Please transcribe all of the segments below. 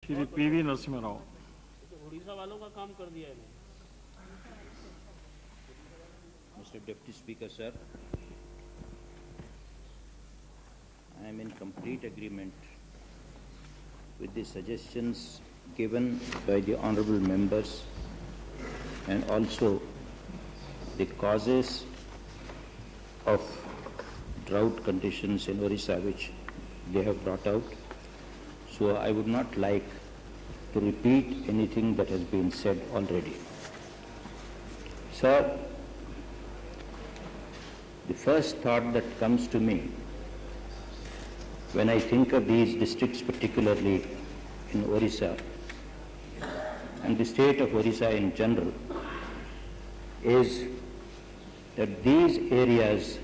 Shri PV Narasimha Rao. Orissa वालों का काम कर दिया है। Mr. Deputy Speaker, sir, I am in complete agreement with the suggestions given by the honorable members and also the causes of drought conditions in Orrisa which they have brought out. So I would not like to repeat anything that has been said already. Sir, the first thought that comes to me when I think of these districts, particularly in Orrisa and the state of Orrisa in general, is that these areas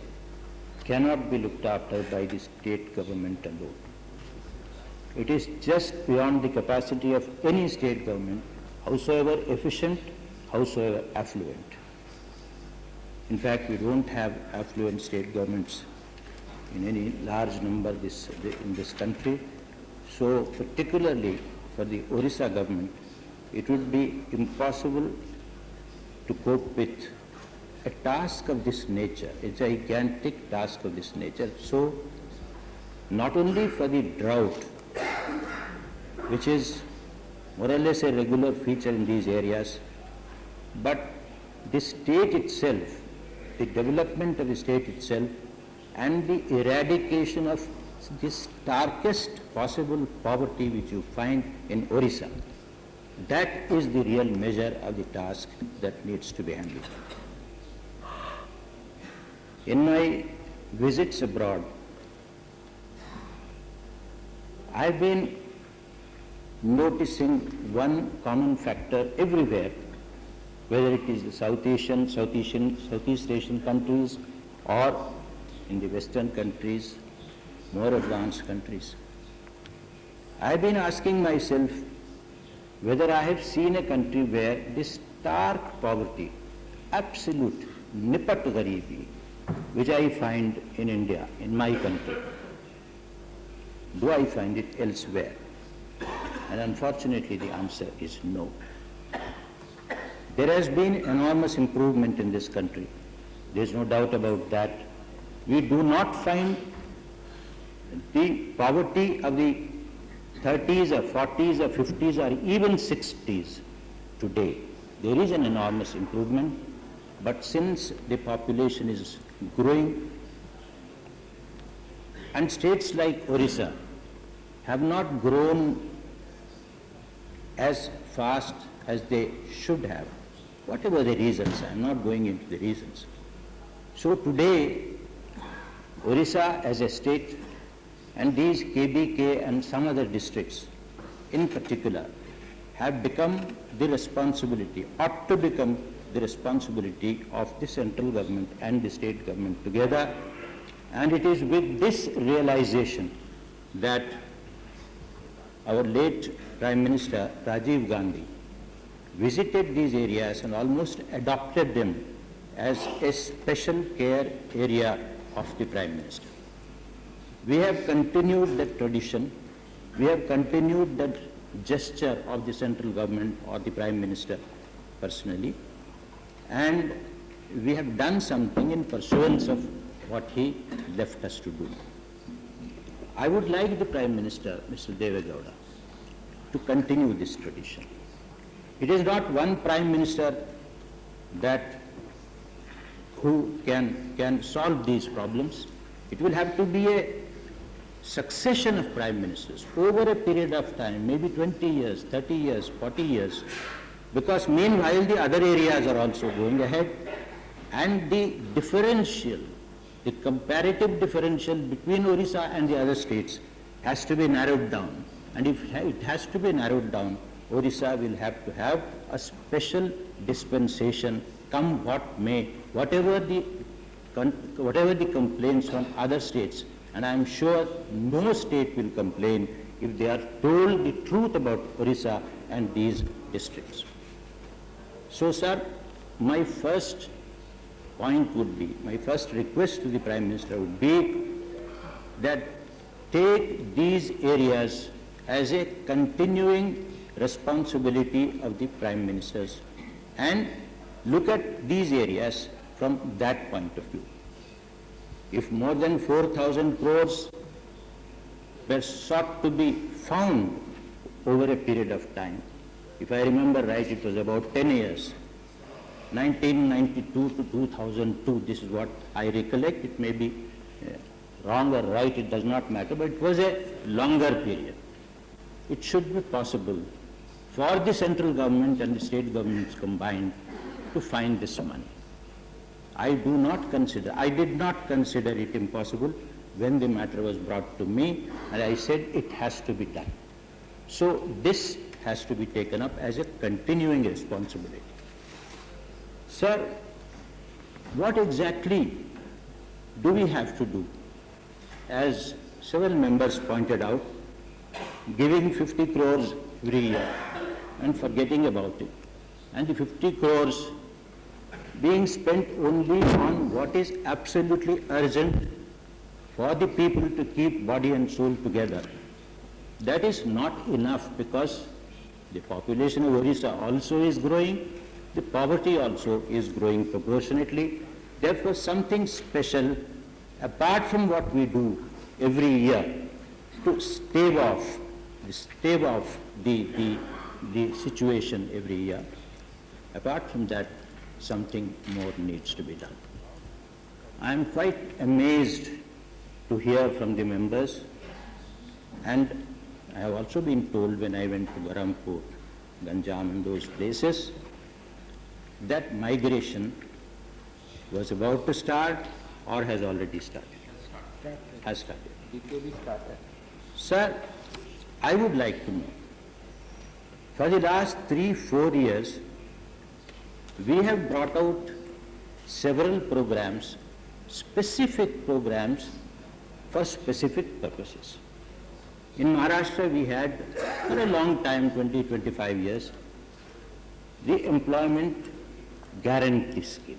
cannot be looked after by the state government alone. It is just beyond the capacity of any state government, howsoever efficient, howsoever affluent. In fact, we don't have affluent state governments in any large number in this country. So particularly for the Orrisa government, it would be impossible to cope with a task of this nature, a gigantic task of this nature. So not only for the drought, which is more or less a regular feature in these areas, but the state itself, the development of the state itself, and the eradication of this starkest possible poverty which you find in Orrisa. That is the real measure of the task that needs to be handled. In my visits abroad, I've been noticing one common factor everywhere, whether it is the Southeast Asian countries or in the Western countries, more advanced countries. I've been asking myself whether I have seen a country where this stark poverty, absolute nipat garibi, which I find in India, in my country, do I find it elsewhere? And unfortunately the answer is no. There has been enormous improvement in this country. There is no doubt about that. We do not find the poverty of the 30s or 40s or 50s or even 60s today. There is an enormous improvement, but since the population is growing and states like Orrisa have not grown as fast as they should have, whatever the reasons, I am not going into the reasons. So today, Orrisa as a state and these KBK and some other districts in particular have become the responsibility, ought to become the responsibility of the central government and the state government together. And it is with this realization that our late Prime Minister Rajiv Gandhi visited these areas and almost adopted them as a special care area of the Prime Minister. We have continued that tradition, we have continued that gesture of the central government or the Prime Minister personally, and we have done something in pursuance of what he left us to do. I would like the Prime Minister, Mr. Deve Gowda, to continue this tradition. It is not one Prime Minister who can solve these problems. It will have to be a succession of Prime Ministers over a period of time, maybe 20 years, 30 years, 40 years, because meanwhile the other areas are also going ahead, and the differential, the comparative differential between Orrisa and the other states has to be narrowed down. And if it has to be narrowed down, Orrisa will have to have a special dispensation, come what may, whatever the complaints from other states. And I am sure no state will complain if they are told the truth about Orrisa and these districts. So, sir, my first point would be, my first request to the Prime Minister would be that take these areas as a continuing responsibility of the Prime Ministers and look at these areas from that point of view. If more than 4,000 crores were sought to be found over a period of time, if I remember right, it was about 10 years, 1992 to 2002, this is what I recollect. It may be wrong or right, it does not matter, but it was a longer period. It should be possible for the central government and the state governments combined to find this money. I did not consider it impossible when the matter was brought to me, and I said it has to be done. So this has to be taken up as a continuing responsibility. Sir, what exactly do we have to do? As several members pointed out, giving 50 crores every year and forgetting about it, and the 50 crores being spent only on what is absolutely urgent for the people to keep body and soul together. That is not enough, because the population of Orrisa also is growing, the poverty also is growing proportionately. Therefore, something special, apart from what we do every year, to stave off the situation every year. Apart from that, something more needs to be done. I am quite amazed to hear from the members, and I have also been told when I went to Barampur, Ganjam and those places, that migration was about to start or has already started. Has started. Sir, I would like to know, for the last 3-4 years, we have brought out several programs, specific programs for specific purposes. In Maharashtra, we had for a long time, 20-25 years, the employment guarantee scheme.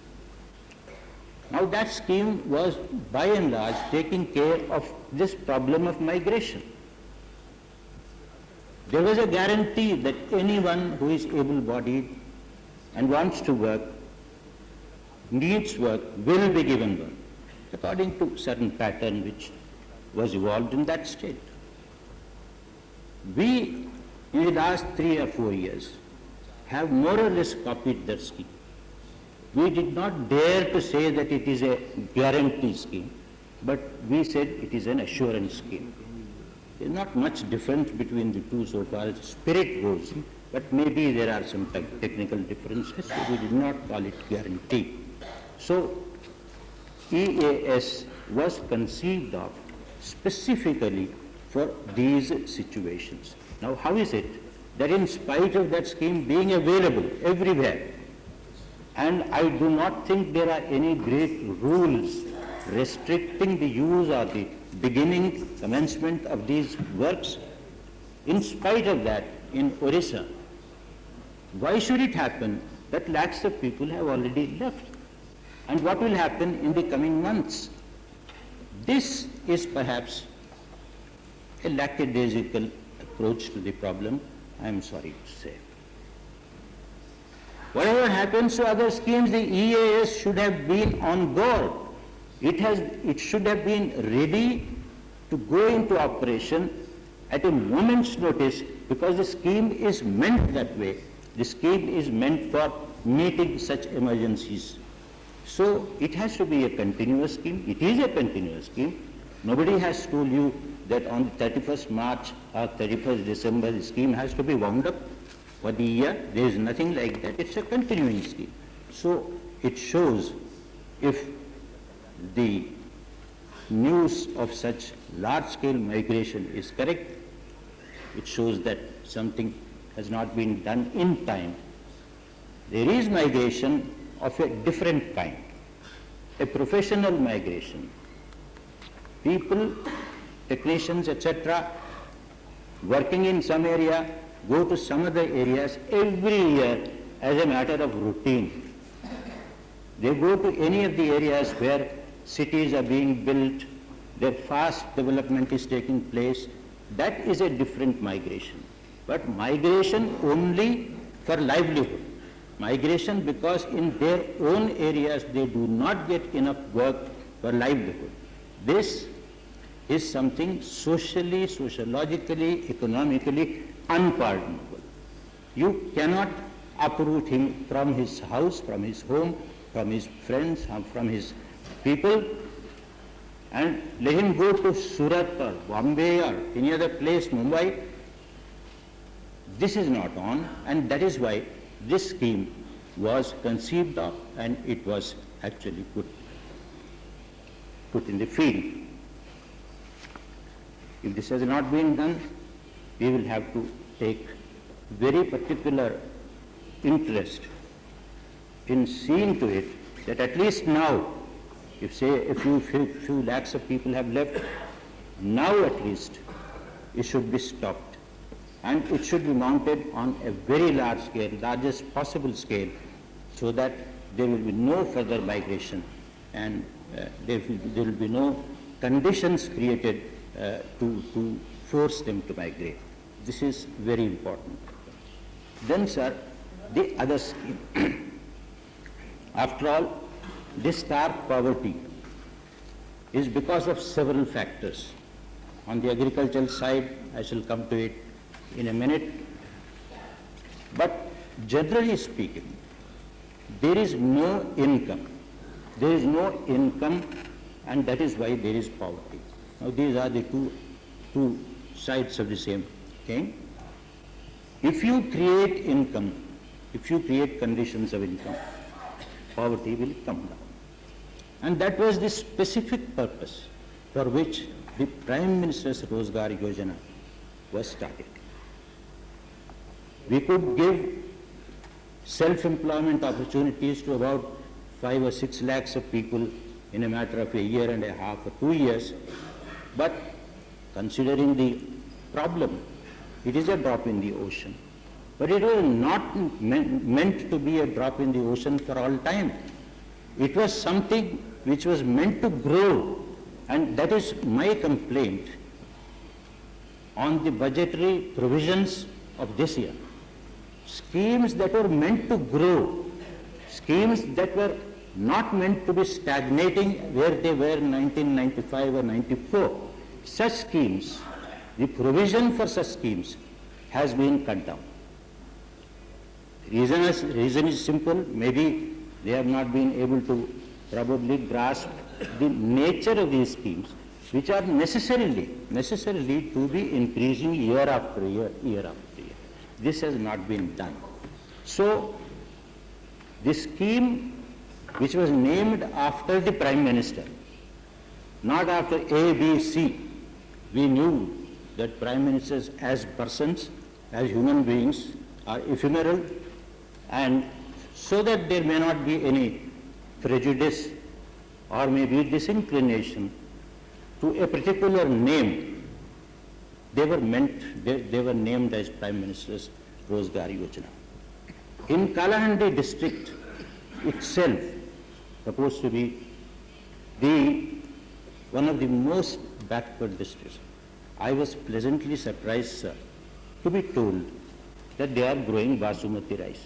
Now that scheme was by and large taking care of this problem of migration. There was a guarantee that anyone who is able-bodied and wants to work, needs work, will be given work, according to certain pattern which was evolved in that state. We, in the last 3 or 4 years, have more or less copied that scheme. We did not dare to say that it is a guarantee scheme, but we said it is an assurance scheme. There is not much difference between the two so far as spirit goes, but maybe there are some technical differences, so we did not call it guarantee. So, EAS was conceived of specifically for these situations. Now, how is it that in spite of that scheme being available everywhere, and I do not think there are any great rules restricting the use or the beginning, commencement of these works, in spite of that, in Orrisa, why should it happen that lakhs of people have already left? And what will happen in the coming months? This is perhaps a lackadaisical approach to the problem, I am sorry to say. Whatever happens to other schemes, the EAS should have been on board. It should have been ready to go into operation at a moment's notice, because the scheme is meant that way. The scheme is meant for meeting such emergencies. So it has to be a continuous scheme. It is a continuous scheme. Nobody has told you that on the 31st March or 31st December the scheme has to be wound up for the year. There is nothing like that. It's a continuing scheme. So it shows, if the news of such large-scale migration is correct, it shows that something has not been done in time. There is migration of a different kind, a professional migration. People, technicians, etc., working in some area, go to some other areas every year as a matter of routine. They go to any of the areas where cities are being built, their fast development is taking place. that is a different migration. But migration only for livelihood. Migration because in their own areas they do not get enough work for livelihood. This is something socially, sociologically, economically unpardonable. You cannot uproot him from his house, from his home, from his friends, from his people, and let him go to Surat or Bombay or any other place, Mumbai. This is not on, and that is why this scheme was conceived of and it was actually put in the field. If this has not been done, we will have to take very particular interest in seeing to it that at least now, if say a few lakhs of people have left, now at least it should be stopped. And it should be mounted on a very large scale, largest possible scale, so that there will be no further migration and there will be no conditions created to force them to migrate. This is very important. Then, sir, the other scheme. After all, this stark poverty is because of several factors. On the agricultural side, I shall come to it in a minute. But generally speaking, there is no income. There is no income, and that is why there is poverty. Now, these are the two sides of the same thing. If you create income, if you create conditions of income, poverty will come down. And that was the specific purpose for which the Prime Minister's Rozgar Yojana was started. We could give self-employment opportunities to about 5 or 6 lakhs of people in a matter of a year and a half or 2 years, but considering the problem, it is a drop in the ocean. But it was not meant to be a drop in the ocean for all time. It was something which was meant to grow, and that is my complaint on the budgetary provisions of this year. Schemes that were meant to grow, schemes that were not meant to be stagnating where they were in 1995 or 94, such schemes, the provision for such schemes has been cut down. Reason is simple. Maybe they have not been able to probably grasp the nature of these schemes, which are necessarily to be increasing year after year, year after year. This has not been done. So, the scheme which was named after the Prime Minister, not after A, B, C, we knew that Prime Ministers as persons, as human beings, are ephemeral, and so that there may not be any prejudice or maybe disinclination to a particular name, they were named as Prime Minister's Rozgar Yojana. In Kalahandi district itself, supposed to be one of the most backward districts, I was pleasantly surprised, sir, to be told that they are growing basmati rice.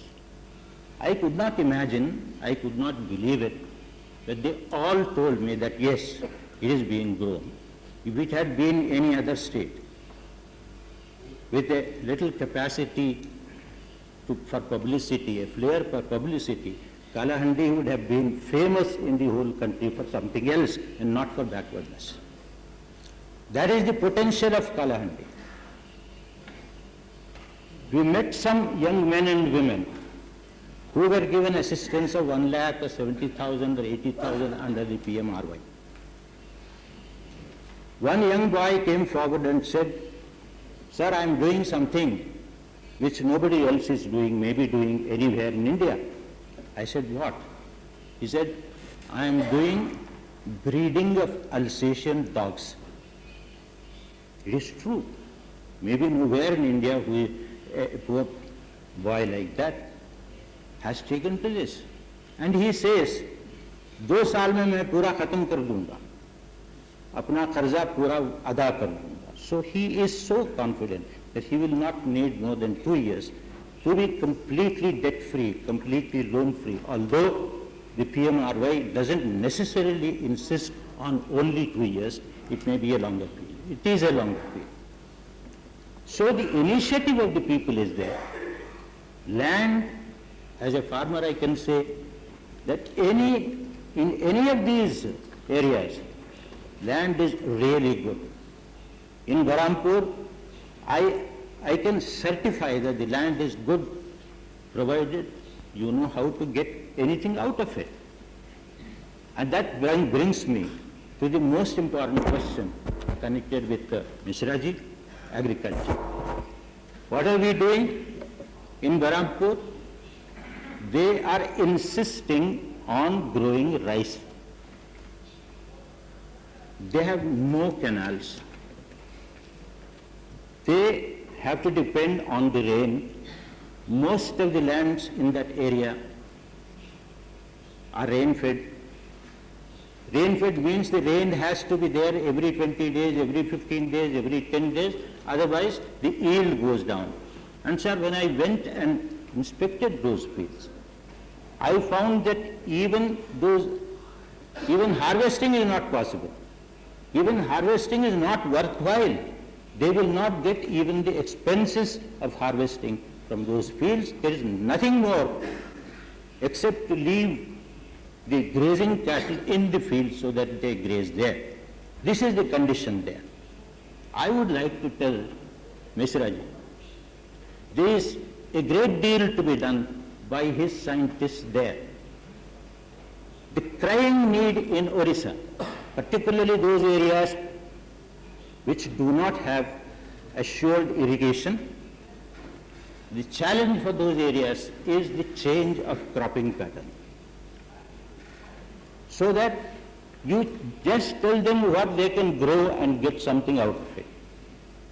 I could not imagine, I could not believe it, but they all told me that yes, it is being grown. If it had been any other state with a little capacity for publicity, a flair for publicity, Kalahandi would have been famous in the whole country for something else and not for backwardness. That is the potential of Kalahandi. We met some young men and women who were given assistance of 1 lakh or 70,000 or 80,000 under the PMRY. One young boy came forward and said, "Sir, I am doing something which nobody else is doing, maybe doing anywhere in India." I said, "What?" He said, "I am doing breeding of Alsatian dogs." It is true. Maybe nowhere in India who a poor boy like that has taken to this. And he says, 2 साल में मैं पूरा खत्म कर दूंगा. अपना कर्जा पूरा अदा कर दूंगा. So he is so confident that he will not need more than 2 years to be completely debt-free, completely loan-free, although the PMRY doesn't necessarily insist on only 2 years, it may be a longer period. It is a longer period. So the initiative of the people is there. Land, as a farmer I can say that in any of these areas, land is really good. In Barampur, I can certify that the land is good, provided you know how to get anything out of it. And that brings me to the most important question connected with Mishraji, agriculture. What are we doing in Barampur? They are insisting on growing rice. They have no canals. They have to depend on the rain. Most of the lands in that area are rain-fed. Rain-fed means the rain has to be there every 20 days, every 15 days, every 10 days, otherwise the yield goes down. And sir, when I went and inspected those fields, I found that even harvesting is not possible. Even harvesting is not worthwhile. They will not get even the expenses of harvesting from those fields. There is nothing more except to leave the grazing cattle in the field so that they graze there. This is the condition there. I would like to tell Mishraji, there is a great deal to be done by his scientists there. The crying need in Orrisa, particularly those areas which do not have assured irrigation, the challenge for those areas is the change of cropping pattern. So that you just tell them what they can grow and get something out of it.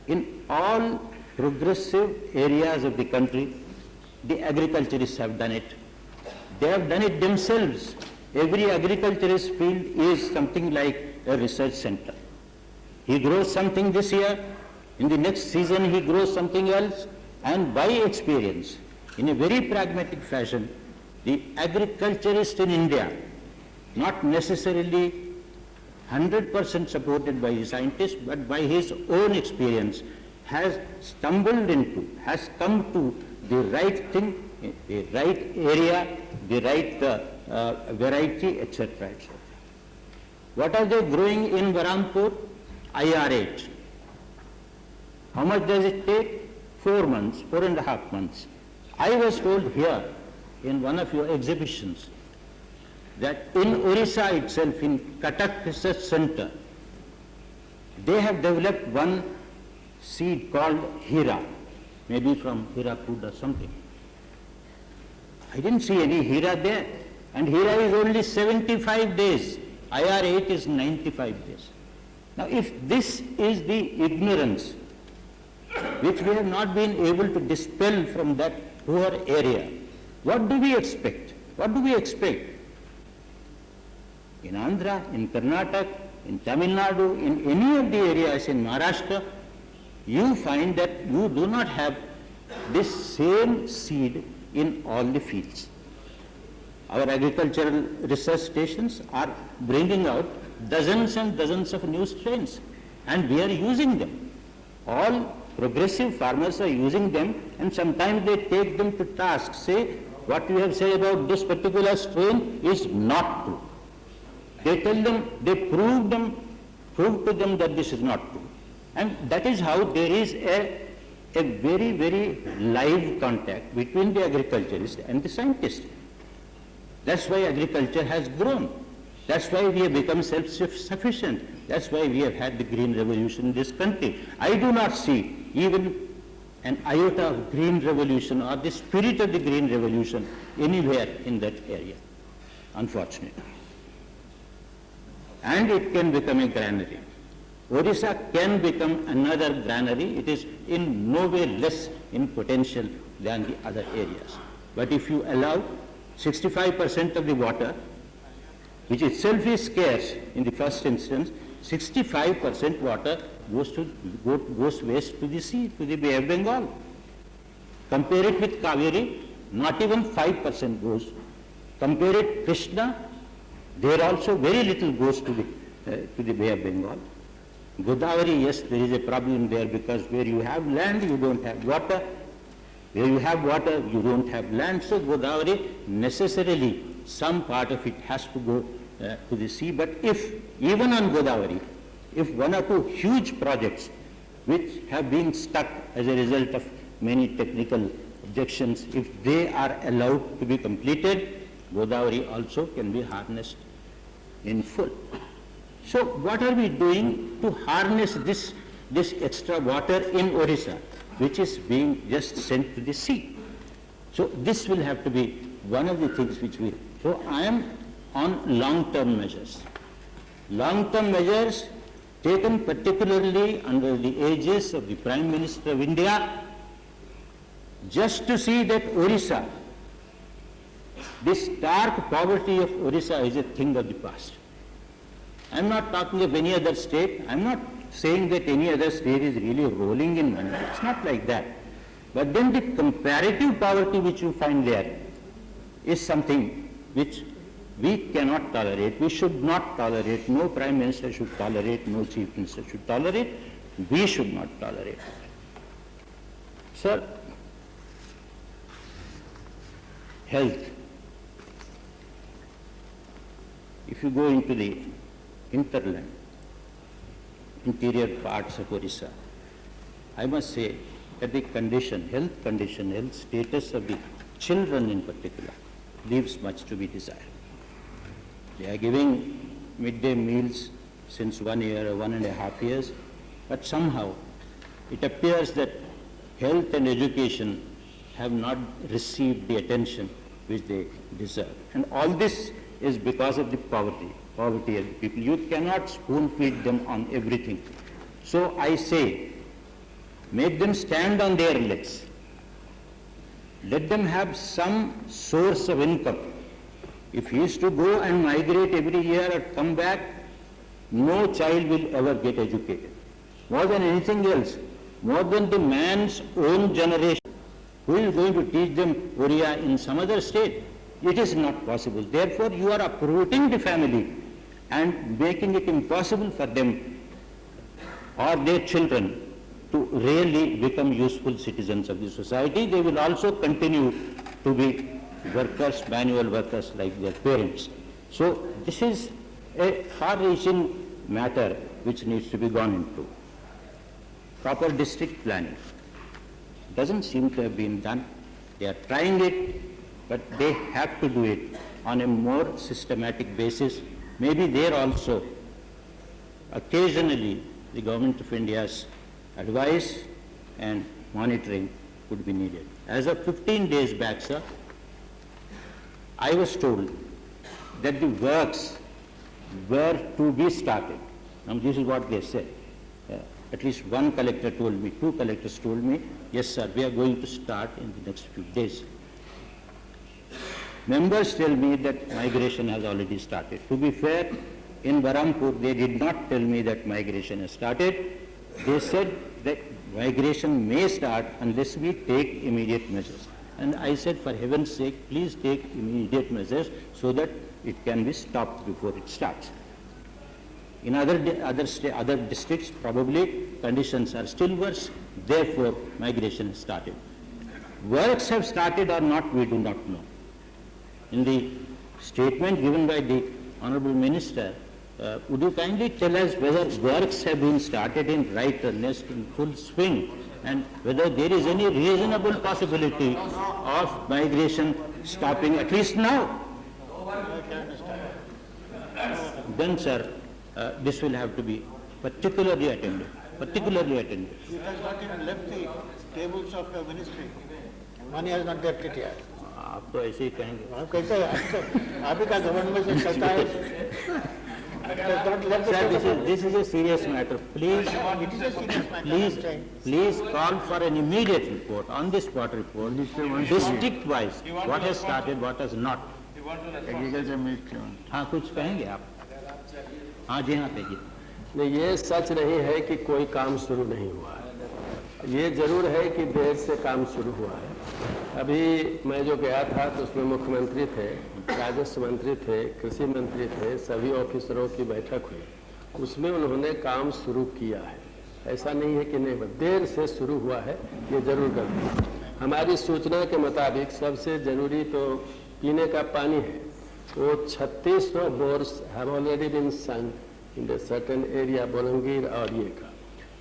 In all progressive areas of the country, the agriculturists have done it. They have done it themselves. Every agriculturist field is something like a research center. He grows something this year, in the next season he grows something else, and by experience, in a very pragmatic fashion, the agriculturist in India, not necessarily 100% supported by the scientists, but by his own experience, has stumbled into, has come to the right thing, the right area, the right variety, etc., etc. What are they growing in Barampur? IR8. How much does it take? 4 months, 4.5 months. I was told here in one of your exhibitions that in Orrisa itself, in Katak Research Center, they have developed one seed called Hira, maybe from Hirakud or something. I didn't see any Hira there. And Hira is only 75 days. IR8 is 95 days. Now, if this is the ignorance which we have not been able to dispel from that poor area, what do we expect? What do we expect? In Andhra, in Karnataka, in Tamil Nadu, in any of the areas in Maharashtra, you find that you do not have this same seed in all the fields. Our agricultural research stations are bringing out dozens and dozens of new strains, and we are using them. All progressive farmers are using them, and sometimes they take them to task, say, what you have said about this particular strain is not true. They tell them, they prove to them that this is not true. And that is how there is a very, very live contact between the agriculturist and the scientist. That's why agriculture has grown. That's why we have become self-sufficient. That's why we have had the green revolution in this country. I do not see even an iota of green revolution or the spirit of the green revolution anywhere in that area, unfortunately. And it can become a granary. Orrisa can become another granary. It is in no way less in potential than the other areas. But if you allow 65% of the water, which itself is scarce in the first instance, 65% water goes waste to the sea, to the Bay of Bengal. Compare it with Kaveri, not even 5% goes. Compare it Krishna, there also very little goes to the Bay of Bengal. Godavari, yes, there is a problem there because where you have land, you don't have water. Where you have water, you don't have land. So Godavari, necessarily, some part of it has to go to the sea. But if, even on Godavari, if one or two huge projects which have been stuck as a result of many technical objections, if they are allowed to be completed, Godavari also can be harnessed in full. So what are we doing to harness this extra water in Orrisa, which is being just sent to the sea? So this will have to be one of the things which we... So I am on long-term measures. Long-term measures taken particularly under the aegis of the Prime Minister of India, just to see that Orrisa, this stark poverty of Orrisa is a thing of the past. I am not talking of any other state. I am not saying that any other state is really rolling in money. It's not like that. But then the comparative poverty which you find there is something which we cannot tolerate. We should not tolerate. No Prime Minister should tolerate. No Chief Minister should tolerate. We should not tolerate. Sir, health. If you go into the hinterland, interior parts of Orrisa, I must say that the condition, health status of the children in particular, leaves much to be desired. They are giving midday meals since 1 year or 1.5 years, but somehow it appears that health and education have not received the attention which they deserve. And all this is because of the poverty of the people. You cannot spoon feed them on everything. So I say, make them stand on their legs. Let them have some source of income. If he is to go and migrate every year or come back, no child will ever get educated. More than anything else, more than the man's own generation, who is going to teach them Oriya in some other state? It is not possible. Therefore, you are uprooting the family and making it impossible for them or their children to really become useful citizens of the society. They will also continue to be workers, manual workers like their parents. So this is a far-reaching matter which needs to be gone into. Proper district planning doesn't seem to have been done. They are trying it, but they have to do it on a more systematic basis. Maybe there also, occasionally, the Government of India's advice and monitoring would be needed. As of 15 days back, sir, I was told that the works were to be started. Now, this is what they said. At least one collector told me, 2 collectors told me, yes, sir, we are going to start in the next few days. Members tell me that migration has already started. To be fair, in Barampur, they did not tell me that migration has started. They said that migration may start unless we take immediate measures. And I said, for heaven's sake, please take immediate measures so that it can be stopped before it starts. In other districts, probably conditions are still worse. Therefore, migration has started. Works have started or not, we do not know. In the statement given by the Honorable Minister, would you kindly tell us whether works have been started in right earnest, in full swing, and whether there is any reasonable possibility of migration stopping at least now? Then, sir, this will have to be particularly attended. It has not even left the tables of your ministry. Money has not left it yet. आप तो ऐसे ही कहेंगे. आप कैसे आप ही का government से चलता है. Sir, this is a serious matter. Please, please call for an immediate report, on the spot report, district-wise, what has started, what has not. Agriculture ministry. हाँ कुछ कहेंगे आप? हाँ जी हाँ कहिए. नहीं, ये सच नहीं है कि कोई काम शुरू नहीं हुआ है। ये जरूर है कि देर से काम शुरू हुआ है। अभी मैं जो गया था तो उसमें मुख्यमंत्री थे, राजस्व मंत्री थे, कृषि मंत्री थे, सभी ऑफिसरों की बैठक हुई। उसमें उन्होंने काम शुरू किया है। ऐसा नहीं है कि नहीं, देर से शुरू हुआ है, ये जरूर गलती। हमारी सूचना के मुताबिक सबसे जरूरी तो पीने का पानी है। वो 3600 bores have already been sunk in a certain area, Bolangir or Yeka.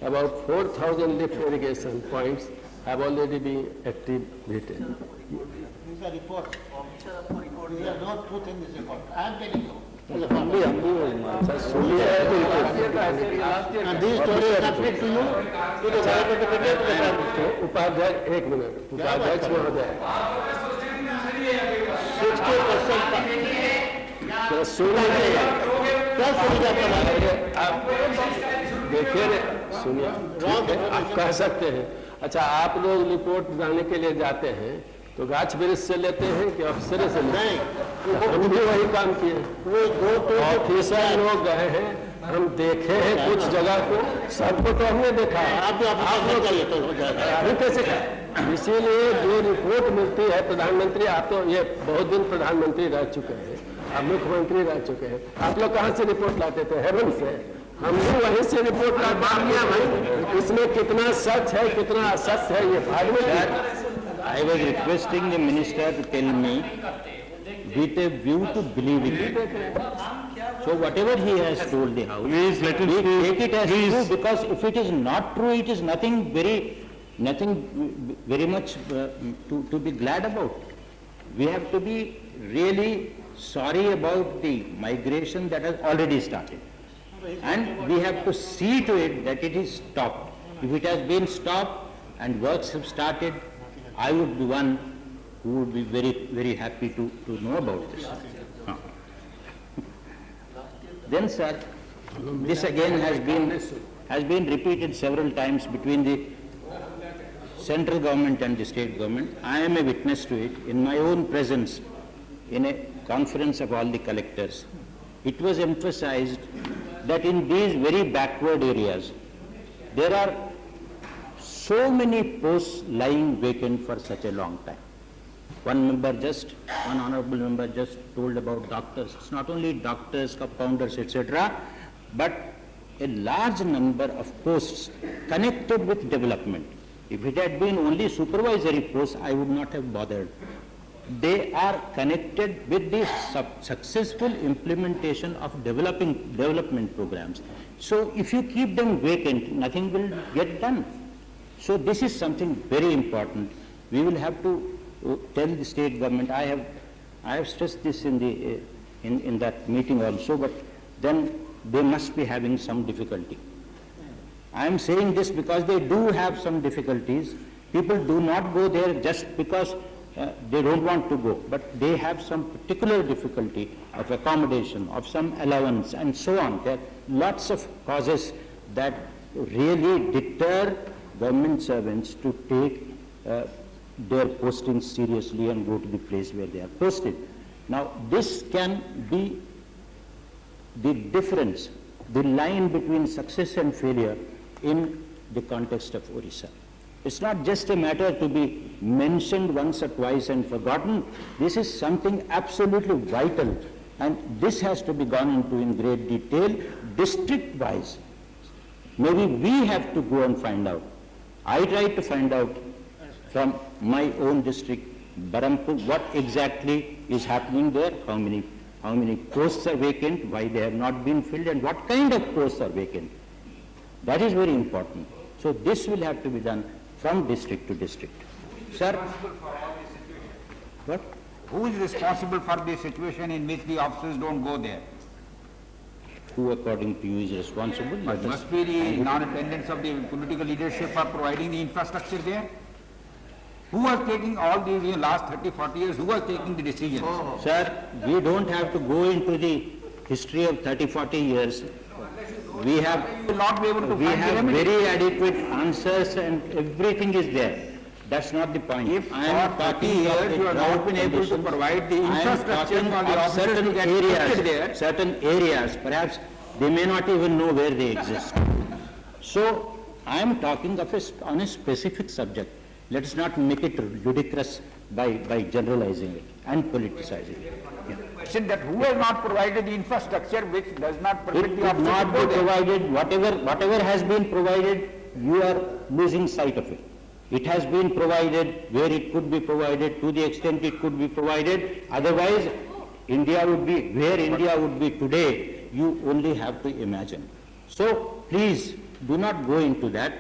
About 4,000 lift irrigation points have already been activated. These are reports. There are no truth in this report. I am telling you. हम भी सुनिए, And these stories are sent to you, to the Secretary of the Prime Minister. उपाध्यक्ष, एक minute, उपाध्यक्ष महोदय, 60% सुनिए, क्या सुविधा प्रदान आप देखिए, सुनिए, ठीक है, आप कह सकते हैं। अच्छा, आप लोग रिपोर्ट बनाने के लिए जाते हैं तो गाछ वृक्ष से लेते हैं कि अफसर से लेते हैं? हम भी वही काम किए। ऑफिसर लोग गए हैं, हम देखे हैं कुछ जगह को, सबको तो हमने देखा है। आप लोग चाहिए तो हो जाएगा। अभी कैसे कहें? इसीलिए जो रिपोर्ट मिलती है प्रधानमंत्री, आप तो ये बहुत दिन प्रधानमंत्री रह चुके हैं, आप मुख्यमंत्री रह चुके हैं, आप लोग कहाँ से रिपोर्ट लाते थे? हेवन से। हम भी वहीं से रिपोर्ट लाते। इसमें कितना सच है, कितना असच है, ये बाद में। I was requesting the minister to tell me with a view to believing it. So whatever he has told the house, Please let him we speak. take it as Please. true, because if it is not true, it is nothing very much to be glad about. We have to be really sorry about the migration that has already started. And we have to see to it that it is stopped. If it has been stopped and works have started, I would be one who would be very, very happy to know about this. Then, sir, this again has been repeated several times between the central government and the state government. I am a witness to it in my own presence in a conference of all the collectors. It was emphasized that in these very backward areas, there are so many posts lying vacant for such a long time. One honorable member just told about doctors. It's not only doctors, compounders, etc., but a large number of posts connected with development. If it had been only supervisory posts, I would not have bothered. They are connected with the successful implementation of development programs. So if you keep them vacant, nothing will get done. So this is something very important. We will have to tell the state government. I have stressed this in that meeting also, but then they must be having some difficulty. I am saying this because they do have some difficulties. People do not go there just because they don't want to go, but they have some particular difficulty of accommodation, of some allowance, and so on. There are lots of causes that really deter government servants to take their posting seriously and go to the place where they are posted. Now, this can be the difference, the line between success and failure in the context of Orrisa. It's not just a matter to be mentioned once or twice and forgotten. This is something absolutely vital, and this has to be gone into in great detail, district-wise. Maybe we have to go and find out. I tried to find out from my own district, Barampur, what exactly is happening there, how many posts are vacant, why they have not been filled, and what kind of posts are vacant. That is very important. So this will have to be done from district to district. Sir? What? Who is responsible for the situation in which the officers don't go there? Who, according to you, is responsible? It must be the non-attendance of the political leadership for providing the infrastructure there. Who was taking all these last 30, 40 years? Who was taking the decisions? Sir, we don't have to go into the history of 30, 40 years. We have, will not be able to we find the have remedy. very adequate answers and everything is there. That's not the point. If I am for 30 talking of years the you have not drought been able to conditions. provide the I am infrastructure talking for the of officers to certain get posted there. certain areas, perhaps They may not even know where they exist. So I am talking of on a specific subject. Let us not make it ludicrous by generalizing it and politicizing it. Yeah. Question that who has not provided the infrastructure which does not permit It the could officer not to be go there? provided, whatever has been provided, you are losing sight of it. It has been provided where it could be provided, to the extent it could be provided. Otherwise, India would be, where India would be today, you only have to imagine. So please do not go into that.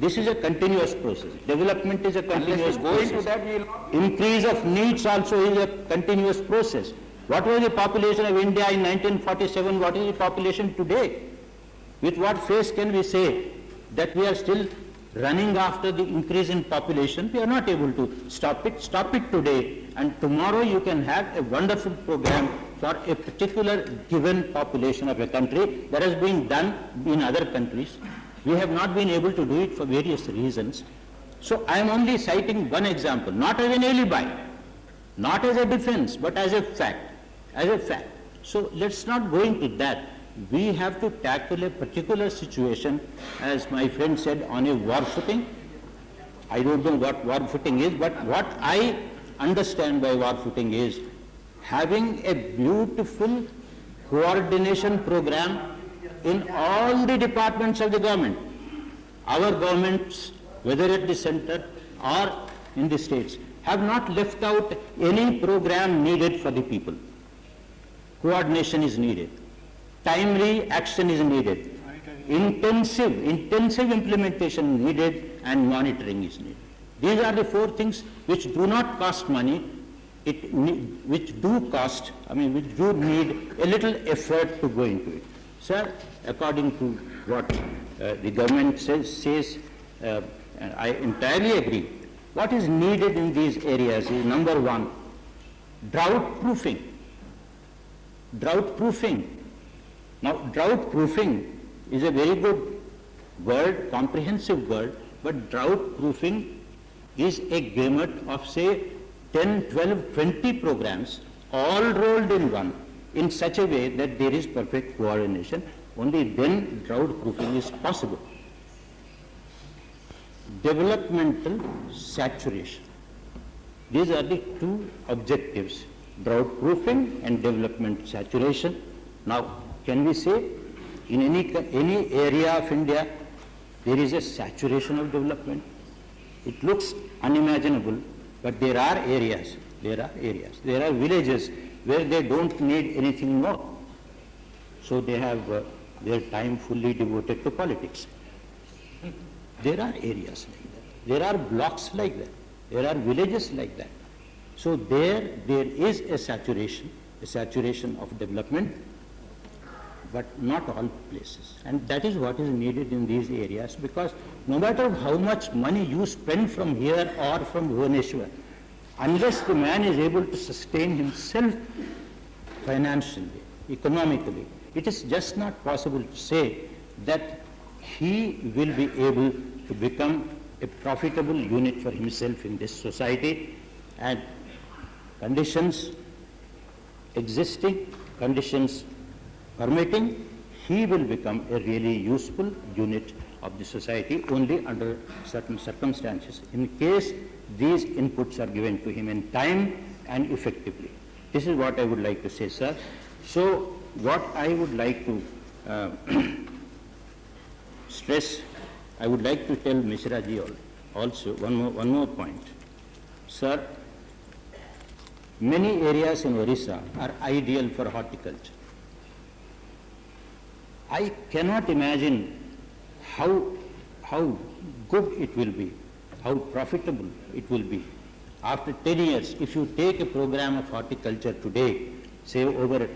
This is a continuous process. Development is a continuous Unless you go into process. that, we'll Increase of needs also is a continuous process. What was the population of India in 1947? What is the population today? With what face can we say that we are still running after the increase in population? We are not able to stop it. Stop it today, and tomorrow you can have a wonderful program for a particular given population of a country. That has been done in other countries. We have not been able to do it for various reasons. So I am only citing one example, not as an alibi, not as a defense, but as a fact, as a fact. So let's not go into that. We have to tackle a particular situation, as my friend said, on a war footing. I don't know what war footing is, but what I understand by war footing is having a beautiful coordination program in all the departments of the government. Our governments, whether at the center or in the states, have not left out any program needed for the people. Coordination is needed. Timely action is needed. Intensive implementation needed, and monitoring is needed. These are the four things which do not cost money, which do need a little effort to go into it. Sir, according to what the government says, and I entirely agree, what is needed in these areas is, number one, drought proofing. Drought proofing. Now, drought proofing is a very good word, comprehensive word, but drought proofing is a gamut of, say, 10, 12, 20 programs all rolled in one in such a way that there is perfect coordination. Only then drought proofing is possible. Developmental saturation. These are the two objectives, drought proofing and development saturation. Now, can we say in any area of India there is a saturation of development? It looks unimaginable, but there are areas, there are villages where they don't need anything more. So they have their time fully devoted to politics. There are areas like that. There are blocks like that. There are villages like that. So there is a saturation of development, but not all places. And that is what is needed in these areas, because no matter how much money you spend from here or from Bhubaneswar, unless the man is able to sustain himself financially, economically, it is just not possible to say that he will be able to become a profitable unit for himself in this society. And conditions existing, conditions permitting, he will become a really useful unit of the society only under certain circumstances, in case these inputs are given to him in time and effectively. This is what I would like to say, sir. So what I would like to stress, I would like to tell Mishra ji also one more point. Sir, many areas in Orrisa are ideal for horticulture. I cannot imagine how good it will be, how profitable it will be. After 10 years, if you take a program of horticulture today, say over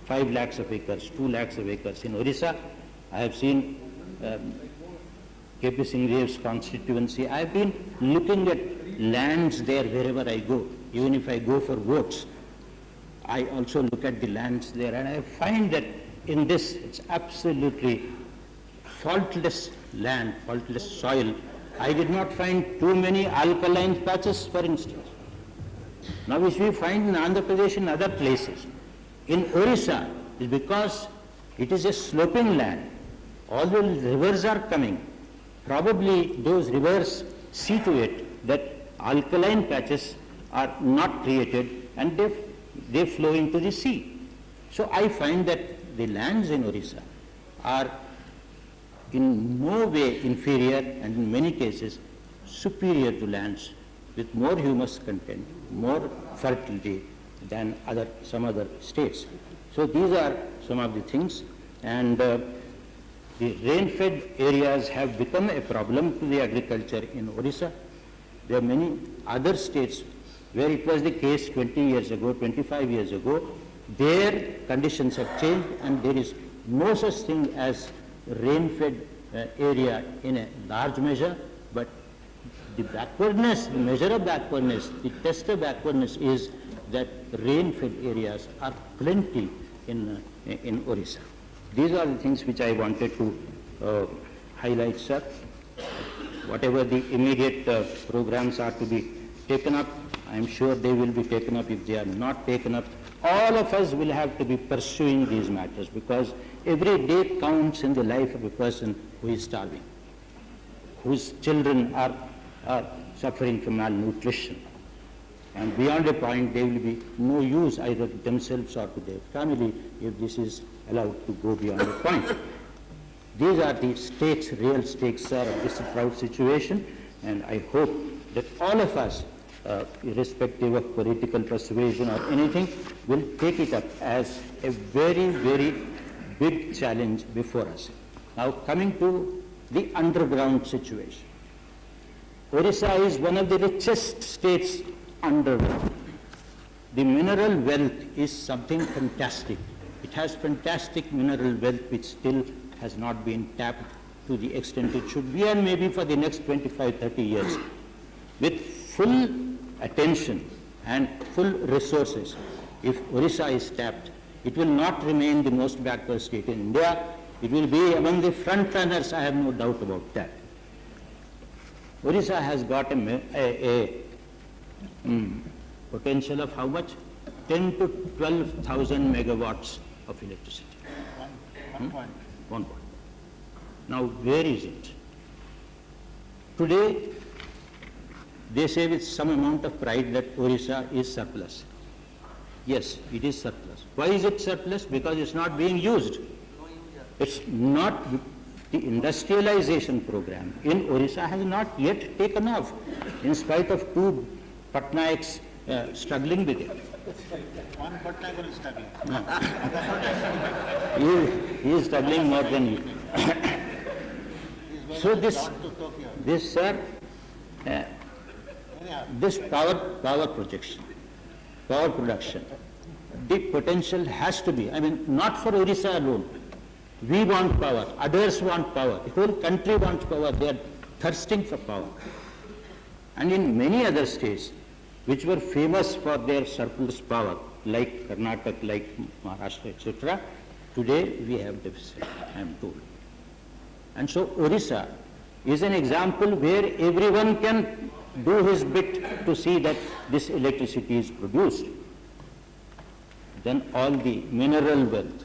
5 lakhs of acres, 2 lakhs of acres in Orrisa, I have seen K.P. Singh Dev's constituency. I have been looking at lands there wherever I go. Even if I go for votes, I also look at the lands there, and I find that in this, it's absolutely faultless land, faultless soil. I did not find too many alkaline patches, for instance. Now, which we find in Andhra Pradesh and other places. In Orrisa, is because It is a sloping land. All the rivers are coming. Probably those rivers see to it that alkaline patches are not created and they flow into the sea. So I find that the lands in Orissa are in no way inferior and in many cases superior to lands with more humus content, more fertility than some other states. So these are some of the things, and the rain-fed areas have become a problem to the agriculture in Orissa. There are many other states where it was the case 20 years ago, 25 years ago. Their conditions have changed and there is no such thing as rain-fed area in a large measure, but the backwardness, the measure of backwardness, the test of backwardness is that rain-fed areas are plenty in Orissa. These are the things which I wanted to highlight, sir. Whatever the immediate programs are to be taken up, I am sure they will be taken up. If they are not taken up, all of us will have to be pursuing these matters, because every day counts in the life of a person who is starving, whose children are suffering from malnutrition. And beyond a point, there will be no use either to themselves or to their family if this is allowed to go beyond a point. These are the stakes, real stakes, sir, of this drought situation, and I hope that all of us, irrespective of political persuasion or anything, will take it up as a very, very big challenge before us. Now, coming to the underground situation. Orissa is one of the richest states underground. The mineral wealth is something fantastic. It has fantastic mineral wealth which still has not been tapped to the extent it should be, and maybe for the next 25, 30 years. With full attention and full resources, if Orissa is tapped, it will not remain the most backward state in India. It will be among the front runners, I have no doubt about that. Orissa has got a potential of how much? 10 to 12,000 megawatts of electricity. 1 point. 1 point. Now, where is it? Today, they say with some amount of pride that Orissa is surplus. Yes, it is surplus. Why is it surplus? Because it's not being used. It's not, the industrialization program in Orissa has not yet taken off, in spite of two Patnaiks struggling with it. One Patnaik is struggling. He is struggling more than you. So this, sir, this power projection, power production, the potential has to be, I mean, not for Orissa alone. We want power, others want power, the whole country wants power, they are thirsting for power. And in many other states, which were famous for their surplus power, like Karnataka, like Maharashtra, etc., today we have deficit, I am told. And so Orissa is an example where everyone can do his bit to see that this electricity is produced. Then all the mineral wealth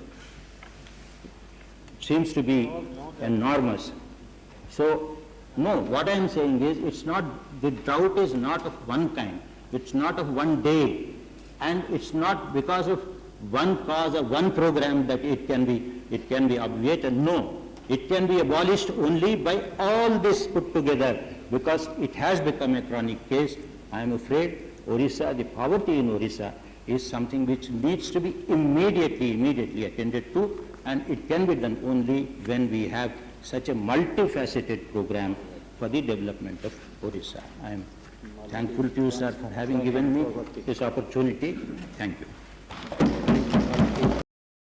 seems to be enormous. So, no, what I am saying is, it's not, the drought is not of one kind, it's not of one day, and it's not because of one cause or one program that it can be obviated. No, it can be abolished only by all this put together, because it has become a chronic case. I am afraid Orissa, the poverty in Orissa is something which needs to be immediately attended to, and it can be done only when we have such a multifaceted program for the development of Orissa. I am thankful to you, sir, for having given me this opportunity. Thank you.